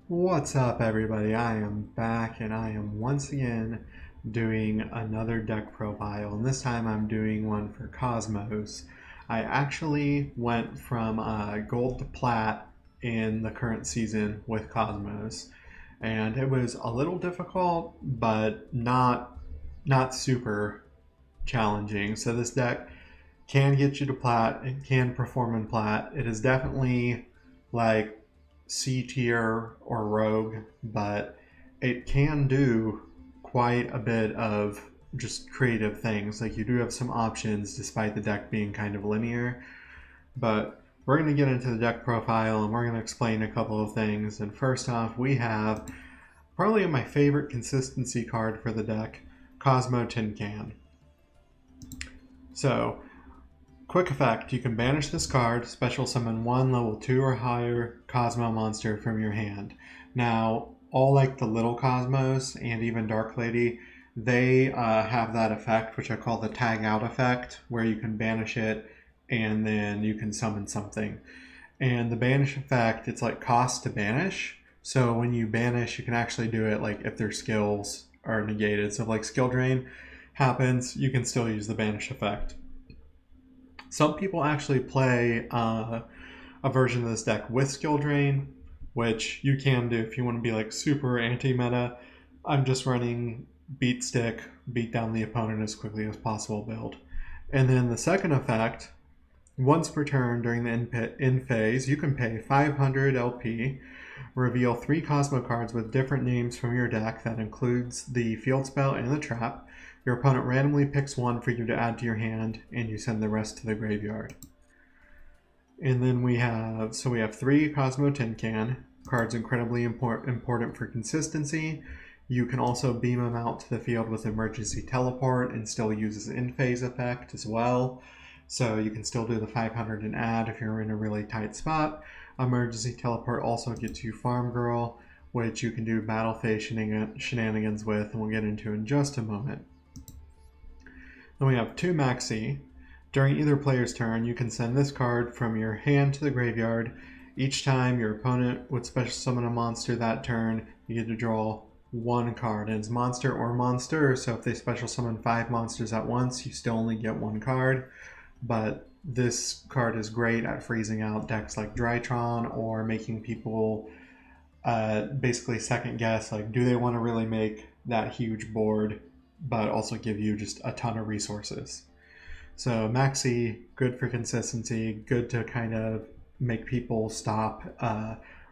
What's up, everybody? I am back and I am once again doing another deck profile, and this time I'm doing one for Cosmos. I actually went from gold to plat in the current season with Cosmos, and it was a little difficult, but not super challenging. So this deck can get you to plat. It can perform in plat. It is definitely like C tier or rogue, but it can do quite a bit of just creative things. Like you do have some options despite the deck being kind of linear. But we're going to get into the deck profile and we're going to explain a couple of things. And first off, we have probably my favorite consistency card for the deck, Cosmo Tin Can. So quick effect, you can banish this card, special summon one level 2 or higher Cosmo monster from your hand. Now, all like the little Cosmos and even Dark Lady, they have that effect, which I call the tag out effect, where you can banish it and then you can summon something. And the banish effect, it's like cost to banish. So when you banish, you can actually do it like if their skills are negated. So if like skill drain happens, you can still use the banish effect. Some people actually play a version of this deck with skill drain, which you can do if you want to be like super anti-meta. I'm just running beat stick, beat down the opponent as quickly as possible build. And then the second effect, once per turn during the end phase, you can pay 500 LP, reveal 3 Cosmo cards with different names from your deck that includes the field spell and the trap. Your opponent randomly picks one for you to add to your hand, and you send the rest to the graveyard. And then we have 3 Cosmo Tin Can, cards incredibly important for consistency. You can also beam them out to the field with emergency teleport and still use his end phase effect as well. So you can still do the 500 and add if you're in a really tight spot. Emergency teleport also gets you Farm Girl, which you can do battle phase shenanigans with, and we'll get into in just a moment. Then we have 2 Maxi. During either player's turn, you can send this card from your hand to the graveyard. Each time your opponent would special summon a monster that turn, you get to draw 1 card. And it's monster or monster, so if they special summon 5 monsters at once, you still only get 1 card. But this card is great at freezing out decks like Drytron or making people basically second guess, like, do they want to really make that huge board but also give you just a ton of resources. So Maxi, good for consistency, good to kind of make people stop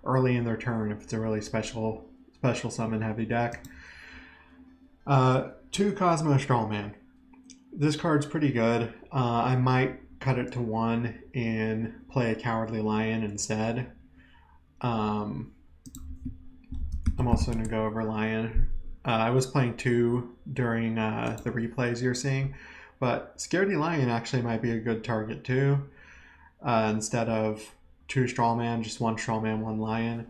early in their turn if it's a really special summon heavy deck. 2 Cosmo Strawman. This card's pretty good. I might cut it to 1 and play a Cowardly Lion instead. I'm also going to go over Lion. I was playing 2 during the replays you're seeing, but Scaredy Lion actually might be a good target too. Instead of 2 Strawman, just 1 Strawman, 1 Lion.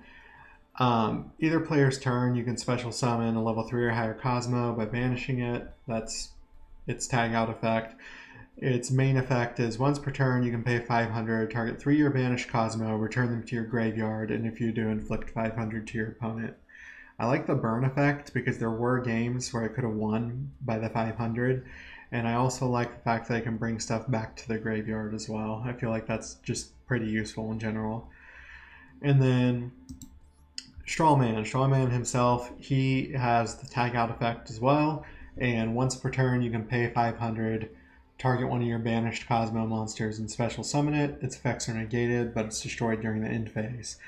Either player's turn, you can special summon a level 3 or higher Cosmo by banishing it. That's its tag out effect. Its main effect is once per turn, you can pay 500, target 3 your banished Cosmo, return them to your graveyard, and if you do, inflict 500 to your opponent. I like the burn effect because there were games where I could have won by the 500, and I also like the fact that I can bring stuff back to the graveyard as well. I feel like that's just pretty useful in general. And then Strawman himself, he has the tag out effect as well, and once per turn you can pay 500, target one of your banished Cosmo monsters and special summon it. Its effects are negated, but it's destroyed during the end phase.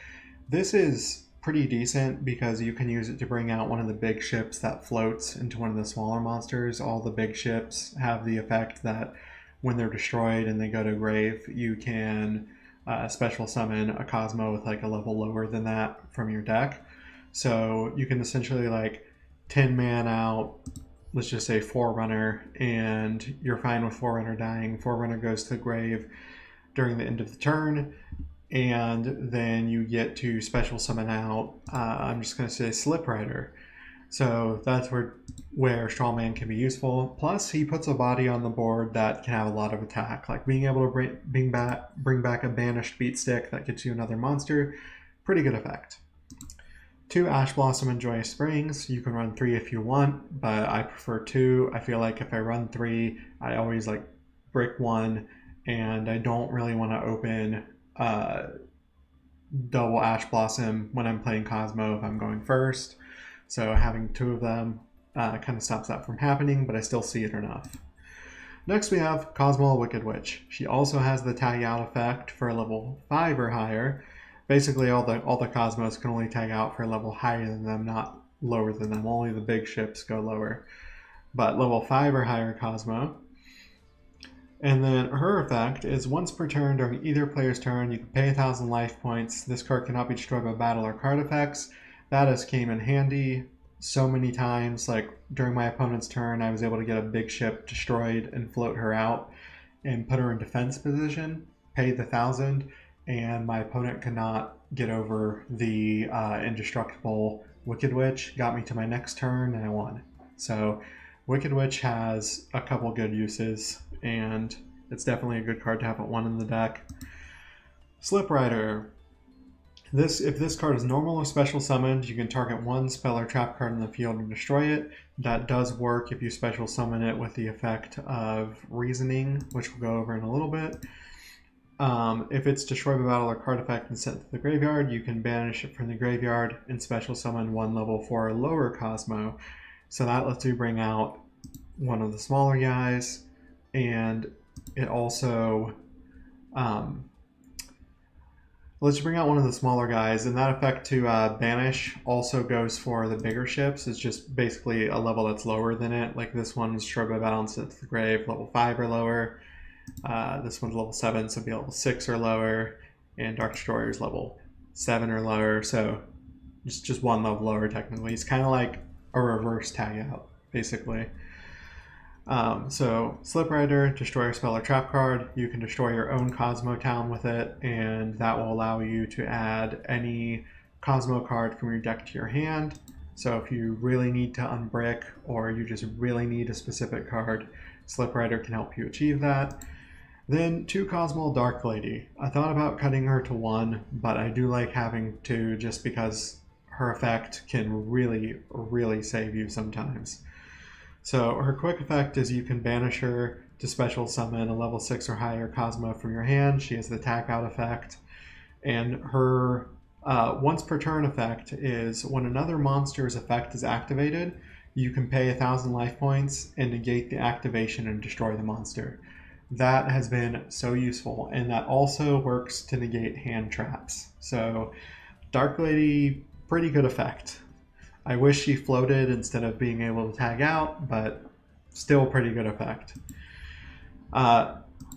This is pretty decent because you can use it to bring out one of the big ships that floats into one of the smaller monsters. All the big ships have the effect that when they're destroyed and they go to grave, you can special summon a Cosmo with like a level lower than that from your deck. So you can essentially like 10 man out, let's just say Forerunner, and you're fine with Forerunner dying. Forerunner goes to the grave during the end of the turn, and then you get to special summon out, I'm just going to say Slip Rider. So that's where Strawman can be useful. Plus, he puts a body on the board that can have a lot of attack, like being able to bring back a banished beat stick that gets you another monster. Pretty good effect. 2 Ash Blossom and Joyous Springs. You can run 3 if you want, but I prefer 2. I feel like if I run 3, I always like brick 1, and I don't really want to open double Ash Blossom when I'm playing Cosmo if I'm going first. So having 2 of them kind of stops that from happening, but I still see it enough. Next we have Cosmo Wicked Witch. She also has the tag out effect for a level 5 or higher. Basically all the Cosmos can only tag out for a level higher than them, not lower than them. Only the big ships go lower. But level 5 or higher Cosmo. And then her effect is once per turn during either player's turn, you can pay 1,000 life points. This card cannot be destroyed by battle or card effects. That has came in handy so many times. Like during my opponent's turn, I was able to get a big ship destroyed and float her out and put her in defense position, pay the 1,000, and my opponent could not get over the indestructible Wicked Witch. Got me to my next turn and I won. So Wicked Witch has a couple good uses, and it's definitely a good card to have at 1 in the deck. Slip Rider. If this card is normal or special summoned, you can target 1 spell or trap card in the field and destroy it. That does work if you special summon it with the effect of Reasoning, which we'll go over in a little bit. If it's destroyed by battle or card effect and sent to the graveyard, you can banish it from the graveyard and special summon 1 level 4 or lower Cosmo. So that lets you bring out one of the smaller guys, and it also lets you bring out one of the smaller guys, and that effect to banish also goes for the bigger ships. It's just basically a level that's lower than it. Like this one is destroyed by battle and sent to the grave, level 5 or lower. This one's level 7, so it'll be level 6 or lower, and Dark Destroyer's level 7 or lower, so just 1 level lower technically. It's kind of like a reverse tag out, basically. So Slip Rider, destroy a spell or trap card. You can destroy your own Cosmo town with it, and that will allow you to add any Cosmo card from your deck to your hand. So if you really need to unbrick, or you just really need a specific card, Slip Rider can help you achieve that. Then 2 Cosmo Dark Lady. I thought about cutting her to 1, but I do like having 2 just because her effect can really, really save you sometimes. So her quick effect is you can banish her to special summon a level 6 or higher Cosmo from your hand. She has the tag out effect. And her once per turn effect is when another monster's effect is activated, you can pay 1,000 life points and negate the activation and destroy the monster. That has been so useful, and that also works to negate hand traps. So Dark Lady, pretty good effect. I wish she floated instead of being able to tag out, but still pretty good effect.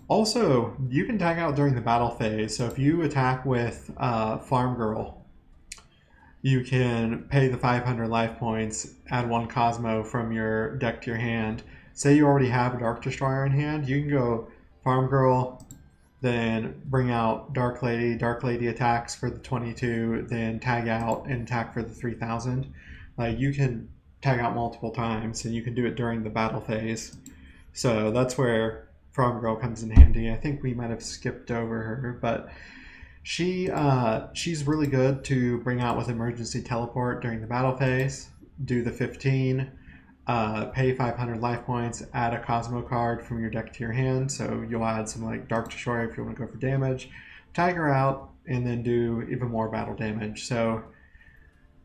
Also, you can tag out during the battle phase, so if you attack with Farm Girl, you can pay the 500 life points, add 1 Cosmo from your deck to your hand. Say you already have a Dark Destroyer in hand, you can go Farm Girl, then bring out Dark Lady. Dark Lady attacks for the 22, then tag out and attack for the 3,000. Like you can tag out multiple times, and you can do it during the battle phase. So that's where Farm Girl comes in handy. I think we might have skipped over her, but she's really good to bring out with emergency teleport during the battle phase. Do the 15. Pay 500 life points, add a Cosmo card from your deck to your hand, so you'll add some like Dark Destroyer if you want to go for damage, tag her out, and then do even more battle damage. So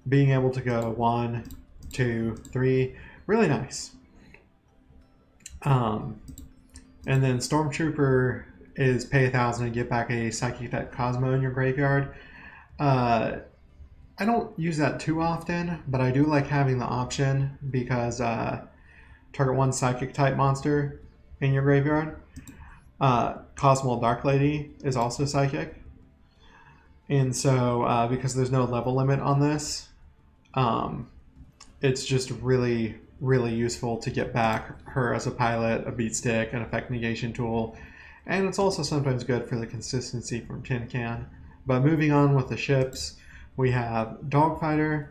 being able to go 1, 2, 3, really nice. And then Stormtrooper is pay 1,000 and get back a Psychic Effect Cosmo in your graveyard. I don't use that too often, but I do like having the option because target 1 Psychic type monster in your graveyard. Cosmo Dark Lady is also Psychic. And so because there's no level limit on this, it's just really, really useful to get back her as a pilot, a beat stick, an effect negation tool. And it's also sometimes good for the consistency from Tin Can. But moving on with the ships, we have Dogfighter.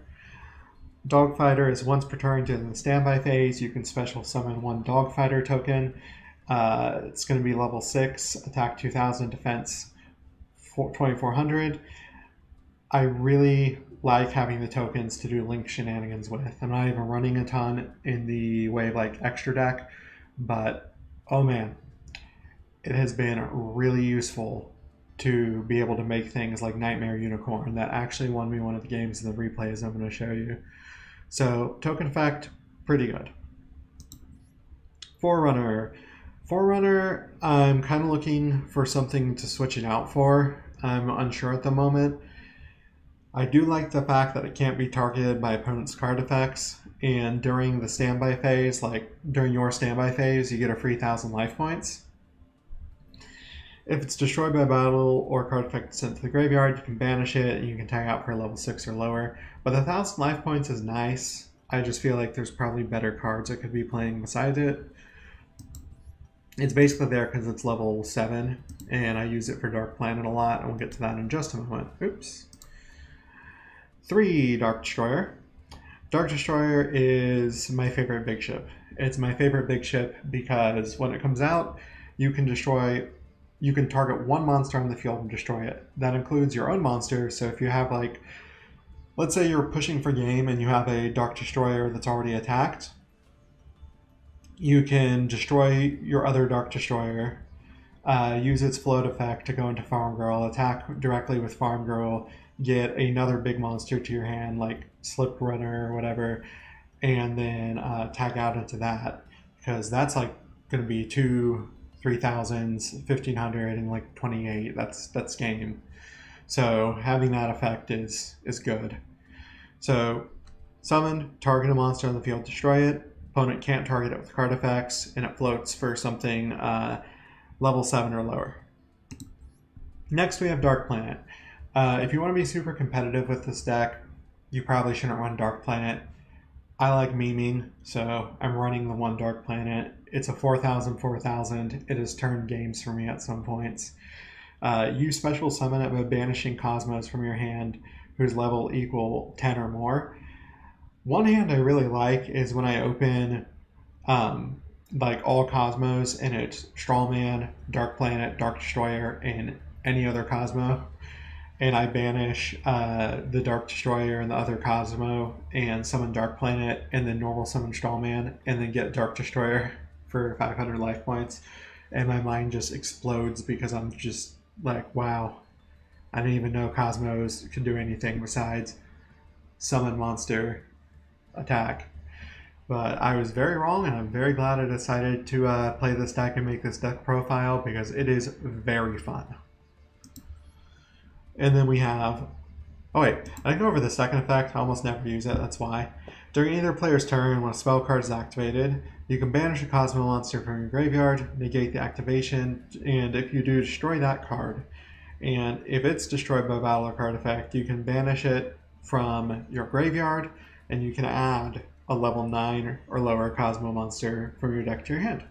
Dogfighter is once per turn during the standby phase. You can special summon 1 Dogfighter token. It's going to be level 6, attack 2,000, defense 2,400. I really like having the tokens to do link shenanigans with. I'm not even running a ton in the way of like extra deck, but oh man, it has been really useful to be able to make things like Nightmare Unicorn that actually won me one of the games in the replays I'm going to show you. So token effect, pretty good. Forerunner. Forerunner, I'm kind of looking for something to switch it out for. I'm unsure at the moment. I do like the fact that it can't be targeted by opponent's card effects, and during the standby phase, like during your standby phase, you get a free 1,000 life points. If it's destroyed by battle or card effect sent to the graveyard, you can banish it and you can tag out for level 6 or lower. But the 1,000 life points is nice. I just feel like there's probably better cards that could be playing besides it. It's basically there because it's level 7, and I use it for Dark Planet a lot, and we'll get to that in just a moment. Oops. 3 Dark Destroyer. Dark Destroyer is my favorite big ship. It's my favorite big ship because when it comes out, you can target one monster on the field and destroy it. That includes your own monster, so if you have like, let's say you're pushing for game and you have a Dark Destroyer that's already attacked, you can destroy your other Dark Destroyer, use its float effect to go into Farm Girl, attack directly with Farm Girl, get another big monster to your hand like Slip Runner or whatever, and then tag out into that, because that's like going to be 2 3,000s, 1,500, and like 28. That's game. So having that effect is good. So summon, target a monster on the field, destroy it. Opponent can't target it with card effects, and it floats for something level 7 or lower. Next we have Dark Planet. If you want to be super competitive with this deck, you probably shouldn't run Dark Planet. I like memeing, so I'm running the one Dark Planet. It's a 4,000. It has turned games for me at some points. You special summon it by banishing Cosmos from your hand whose level equal 10 or more. One hand I really like is when I open like all Cosmos, and it's Strawman, Dark Planet, Dark Destroyer, and any other Cosmo. And I banish the Dark Destroyer and the other Cosmo and summon Dark Planet and then normal summon Strawman and then get Dark Destroyer for 500 life points. And my mind just explodes because I'm just like, wow, I didn't even know Cosmos could do anything besides summon monster attack. But I was very wrong, and I'm very glad I decided to play this deck and make this deck profile because it is very fun. And then we have, oh wait, I didn't go over the second effect. I almost never use it, that's why. During either player's turn, when a spell card is activated, you can banish a Cosmo monster from your graveyard, negate the activation, and if you do, destroy that card. And if it's destroyed by battle or card effect, you can banish it from your graveyard, and you can add a level 9 or lower Cosmo monster from your deck to your hand.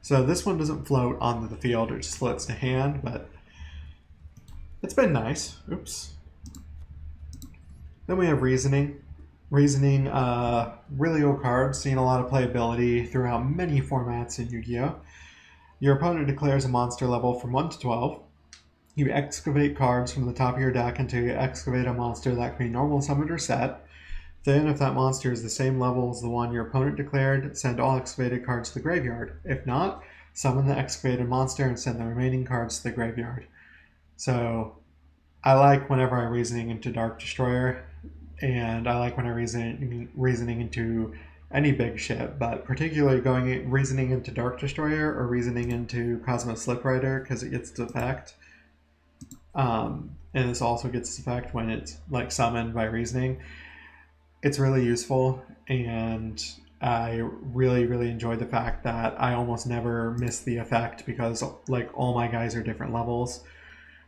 So this one doesn't float onto the field, it just floats to hand, but it's been nice. Oops. Then we have Reasoning. Reasoning, really old card, seen a lot of playability throughout many formats in Yu-Gi-Oh! Your opponent declares a monster level from 1 to 12. You excavate cards from the top of your deck until you excavate a monster that can be normal summoned or set. Then, if that monster is the same level as the one your opponent declared, send all excavated cards to the graveyard. If not, summon the excavated monster and send the remaining cards to the graveyard. So, I like whenever I'm reasoning into Dark Destroyer, and I like when I'm reasoning into any big ship, but particularly reasoning into Dark Destroyer or reasoning into Cosmo Slip Rider because it gets its effect. And this also gets its effect when it's like summoned by reasoning. It's really useful, and I really enjoy the fact that I almost never miss the effect because like all my guys are different levels.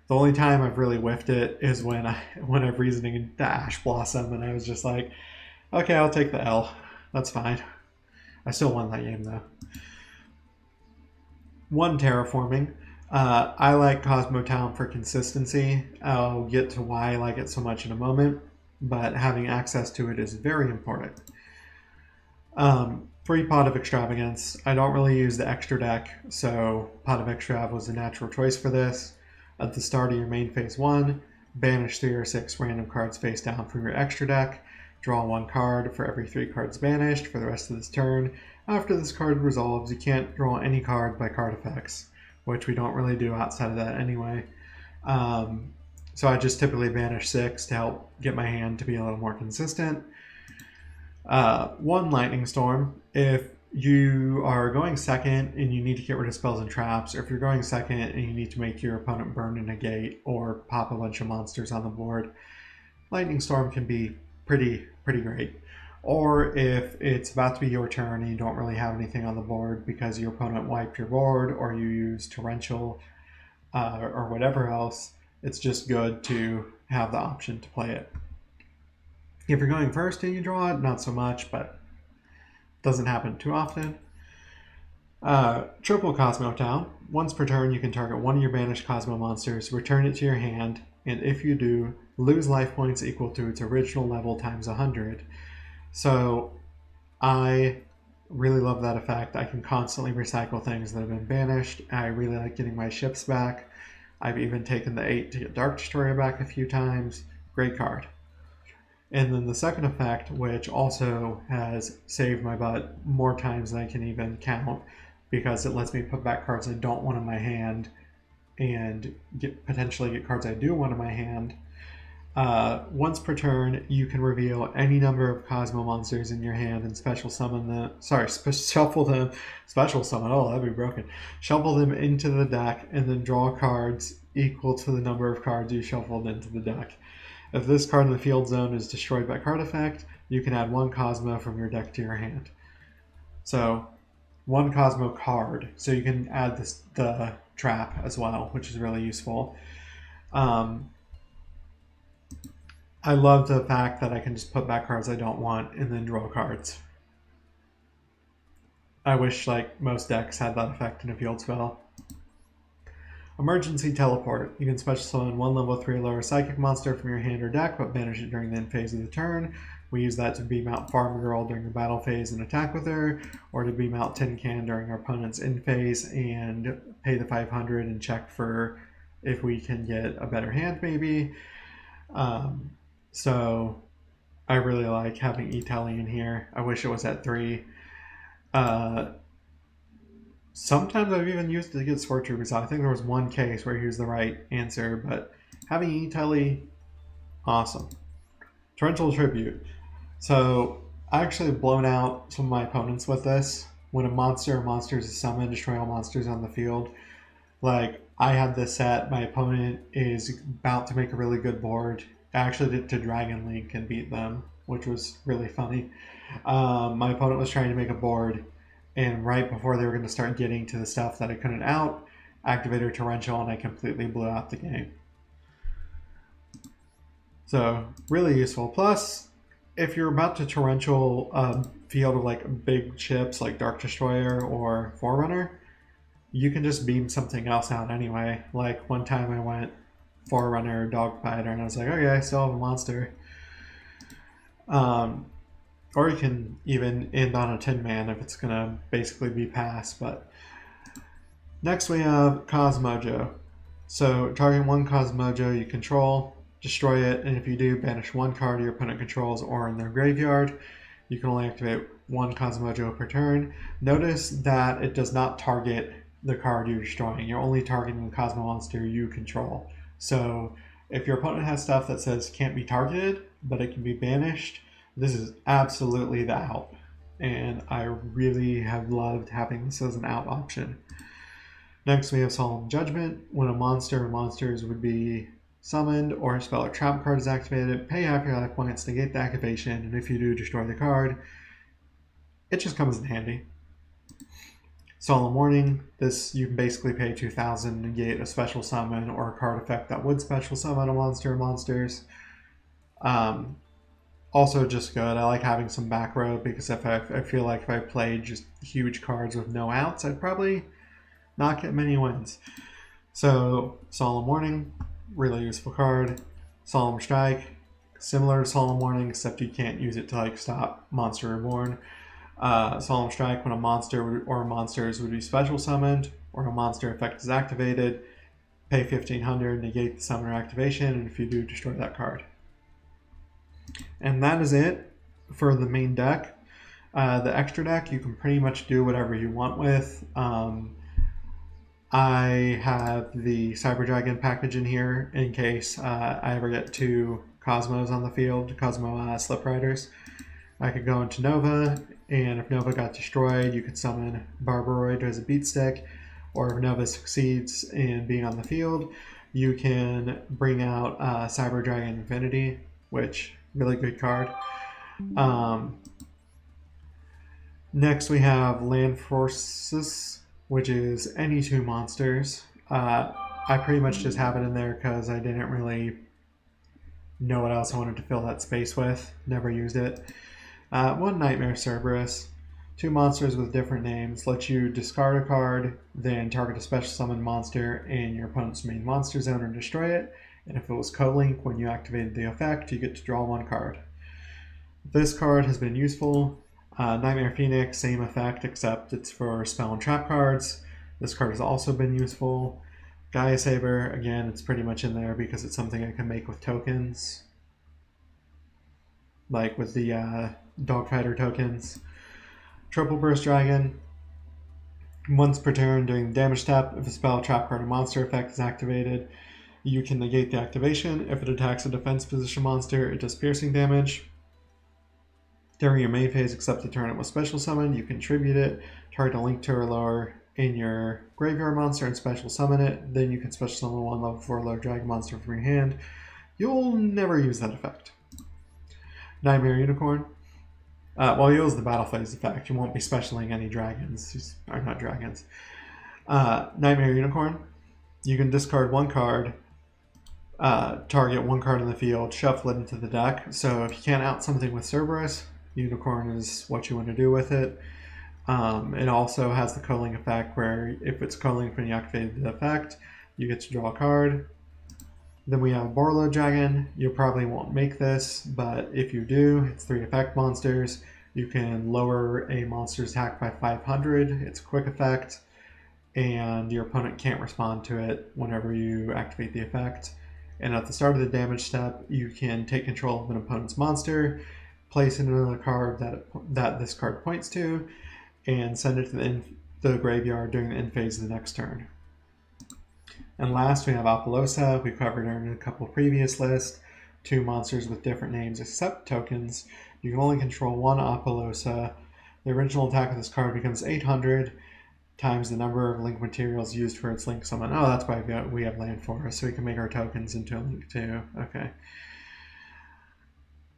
The only time I've really whiffed it is when I'm reasoning into Ash Blossom, and I was just like, okay, I'll take the L. That's fine. I still won that game though. 1 Terraforming. I like Cosmo Town for consistency. I'll get to why I like it so much in a moment, but having access to it is very important. 3 Pot of Extravagance. I don't really use the extra deck, so Pot of Extrav was a natural choice for this. At the start of your main phase 1, banish 3 or 6 random cards face down from your extra deck. Draw 1 card for every 3 cards banished for the rest of this turn. After this card resolves, you can't draw any card by card effects, which we don't really do outside of that anyway. So I just typically banish 6 to help get my hand to be a little more consistent. 1 Lightning Storm. If you are going second and you need to get rid of spells and traps, or if you're going second and you need to make your opponent burn and negate or pop a bunch of monsters on the board, Lightning Storm can be pretty great. Or if it's about to be your turn and you don't really have anything on the board because your opponent wiped your board or you use Torrential or whatever else, it's just good to have the option to play it. If you're going first and you draw it, not so much, but doesn't happen too often. Triple Cosmo Town. Once per turn, you can target one of your banished Cosmo monsters, return it to your hand, and if you do, lose life points equal to its original level times 100. So I really love that effect. I can constantly recycle things that have been banished. I really like getting my ships back. I've even taken the 8 to get Dark Destroyer back a few times. Great card. And then the second effect, which also has saved my butt more times than I can even count, because it lets me put back cards I don't want in my hand and potentially get cards I do want in my hand. Once per turn, you can reveal any number of Cosmo monsters in your hand and special summon them. Shuffle them. Special summon. Oh, that'd be broken. Shuffle them into the deck and then draw cards equal to the number of cards you shuffled into the deck. If this card in the field zone is destroyed by card effect, you can add 1 Cosmo from your deck to your hand. So, 1 Cosmo card. So you can add the trap as well, which is really useful. I love the fact that I can just put back cards I don't want and then draw cards. I wish most decks had that effect in a field spell. Emergency Teleport. You can special summon 1 level 3 or lower psychic monster from your hand or deck, but banish it during the end phase of the turn. We use that to beam out Farm Girl during the battle phase and attack with her, or to beam out Tin Can during our opponent's end phase and pay the 500 and check for if we can get a better hand maybe. So I really like having E-Telly in here. I wish it was at 3. Sometimes I've even used it to get Sword Troopers out. I think there was one case where he was the right answer, but having E-Telly, awesome. Torrential Tribute. So I actually have blown out some of my opponents with this. When a monster or monsters is summoned, destroy all monsters on the field. I had this set, my opponent is about to make a really good board. I actually did to Dragon Link and beat them, which was really funny. My opponent was trying to make a board, and right before they were going to start getting to the stuff that I couldn't out, activated Torrential, and I completely blew out the game. So, really useful. Plus, if you're about to Torrential field of big chips like Dark Destroyer or Forerunner, you can just beam something else out anyway. One time I went Forerunner, Dogfighter, and I was like, okay, I still have a monster. Or you can even end on a Tin Man if it's going to basically be passed. But next we have Kozmo. So target 1 Kozmo you control, destroy it, and if you do, banish 1 card your opponent controls or in their graveyard. You can only activate 1 Kozmo per turn. Notice that it does not target the card you're destroying. You're only targeting the Cosmo monster you control. So if your opponent has stuff that says can't be targeted, but it can be banished, this is absolutely the out. And I really have loved having this as an out option. Next we have Solemn Judgment. When a monster or monsters would be summoned or a spell or trap card is activated, pay half your life points, negate the activation, and if you do, destroy the card. It just comes in handy. Solemn Warning. This, you can basically pay 2,000 to negate a special summon or a card effect that would special summon a monster or monsters. Also just good. I like having some back row because I feel like if I played just huge cards with no outs, I'd probably not get many wins. So Solemn Warning, really useful card. Solemn Strike, similar to Solemn Warning, except you can't use it to stop Monster Reborn. Solemn Strike, when a monster or monsters would be special summoned or a monster effect is activated, pay 1500, negate the summoner activation, and if you do, destroy that card. And that is it for the main deck. The extra deck, you can pretty much do whatever you want with. I have the Cyber Dragon package in here in case I ever get 2 Cosmos on the field, Cosmo Slip Riders. I could go into Nova, and if Nova got destroyed, you could summon Barbaroid as a beat stick, or if Nova succeeds in being on the field, you can bring out Cyber Dragon Infinity, which really good card. Next we have Land Forces, which is any 2 monsters. I pretty much just have it in there because I didn't really know what else I wanted to fill that space with. Never used it. 1 Nightmare Cerberus. 2 monsters with different names. Let you discard a card, then target a special summon monster in your opponent's main monster zone and destroy it. And if it was co-link when you activated the effect, you get to draw 1 card. This card has been useful. Nightmare Phoenix, same effect, except it's for spell and trap cards. This card has also been useful. Gaia Saber, again, it's pretty much in there because it's something I can make with tokens. Like with the Dogfighter tokens. Triple Burst Dragon. Once per turn during the damage step, if a spell, trap card, or monster effect is activated, you can negate the activation. If it attacks a defense position monster, it does piercing damage. During your main phase, except the turn it was special summoned, you can tribute it, target a link to or lower in your graveyard monster and special summon it. Then you can special summon 1 level 4 low dragon monster from your hand. You'll never use that effect. Nightmare Unicorn. Well, you'll use the battle phase effect. You won't be specialing any dragons. These are not dragons. Nightmare Unicorn. You can discard 1 card, target 1 card in the field, shuffle it into the deck. So if you can't out something with Cerberus, Unicorn is what you want to do with it. It also has the co-link effect where if it's co-linked when you activate the effect, you get to draw a card. Then we have Borlo Dragon. You probably won't make this, but if you do, it's 3 effect monsters. You can lower a monster's attack by 500. It's a quick effect, and your opponent can't respond to it whenever you activate the effect. And at the start of the damage step, you can take control of an opponent's monster, place it in another card that this card points to, and send it to the graveyard during the end phase of the next turn. And last, we have Apollosa. We covered her in a couple previous lists. 2 monsters with different names except tokens. You can only control 1 Apollosa. The original attack of this card becomes 800 times the number of link materials used for its link summon. Oh, that's why we have Land Forest, so we can make our tokens into a link too. Okay.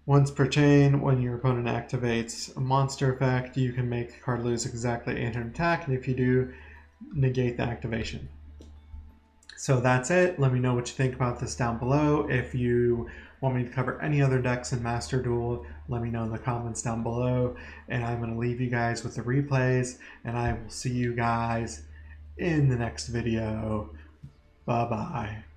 Once per chain, when your opponent activates a monster effect, you can make the card lose exactly 800 attack, and if you do, negate the activation. So that's it. Let me know what you think about this down below. If you want me to cover any other decks in Master Duel, let me know in the comments down below. And I'm going to leave you guys with the replays, and I will see you guys in the next video. Bye-bye.